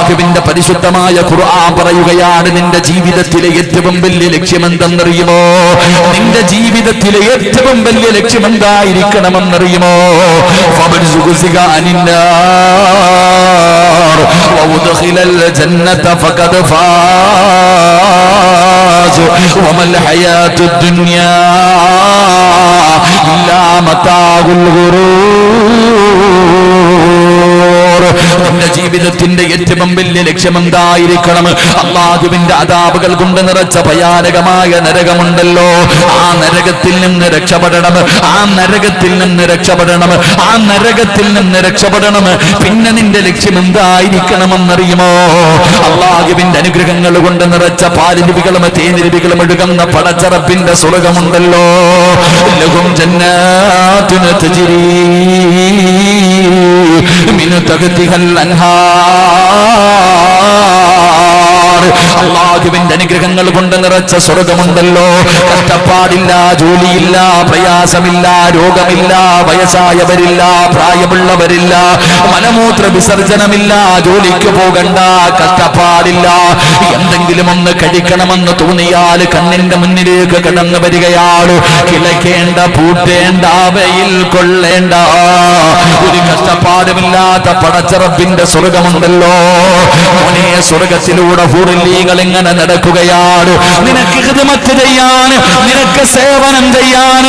അല്ലാഹുവിന്റെ പരിശുദ്ധമായ ഖുർആൻ പറയുകയാണ്, നിന്റെ ജീവിതത്തിലെ ഏറ്റവും വലിയ ലക്ഷ്യം എന്തെന്നറിയുമോ? നിന്റെ ജീവിതത്തിലെ ഏറ്റവും വലിയ ലക്ഷ്യം എന്തായിരിക്കണമെന്നറിയുമോ? ഫബർസുഖുസിക അനിന്നാർ വഉദ്ഖിലൽ ജന്നത ഫഖദ് ഫാസ് വമൽ ഹയാത്തുദ് ദുനിയാ ഇല്ലാ മതാഉൽ ഗുറൂർ. നിന്റെ ജീവിതത്തിന്റെ ഏറ്റവും വലിയ ലക്ഷ്യം എന്തായിരിക്കണം? അല്ലാഹുവിന്റെ അദാബുകൾ കൊണ്ട് നിറച്ച ഭയാനകമായ നരകമുണ്ടല്ലോ, ആ നരകത്തിൽ നിന്ന് രക്ഷപ്പെടണം, ആ നരകത്തിൽ നിന്ന് രക്ഷപ്പെടണം, ആ നരകത്തിൽ നിന്ന് രക്ഷപ്പെടണം. പിന്നെ നിന്റെ ലക്ഷ്യം എന്തായിരിക്കണമെന്നറിയുമോ? അല്ലാഹുവിന്റെ അനുഗ്രഹങ്ങൾ കൊണ്ട് നിറച്ച പാലിരുവികളും തേനിരുവികളും ഒഴുകുന്ന പടച്ചറപ്പിന്റെ സ്വർഗമുണ്ടല്ലോ. ലഹും ജന്നാതുൻ തജ്രീ മിൻ തഹ്തിഹൽ അൻഹാർ. അല്ലാഹുവിന്റെ അനുഗ്രഹങ്ങൾ കൊണ്ട് നിറച്ച സ്വർഗമുണ്ടല്ലോ. കഷ്ടപ്പാടില്ല, ജോലിയില്ല, പ്രയാസമില്ല, രോഗമില്ല, വയസ്സായവരില്ല, പ്രായമുള്ളവരില്ല, മലമൂത്ര വിസർജനമില്ല, ജോലിക്ക് പോകണ്ട, കഷ്ടപ്പാടില്ല. എന്തെങ്കിലും ഒന്ന് കഴിക്കണമെന്ന് തോന്നിയാൽ കണ്ണിന്റെ മുന്നിലേക്ക് കടന്നു വരികയാണ്. കിളക്കേണ്ട, പൂട്ടേണ്ട, വെയിൽ കൊള്ളേണ്ട, ഒരു കഷ്ടപ്പാടുമില്ലാത്ത പടച്ചറപ്പിന്റെ സ്വർഗമുണ്ടല്ലോ. മോനെ, സ്വർഗത്തിലൂടെ ഹൂറിലീകൾ ഇങ്ങനെ നടക്കുകയാണ്. നിനക്ക് ഖിദ്മത്ത് ചെയ്യാൻ, നിനക്ക് സേവനം ചെയ്യാൻ.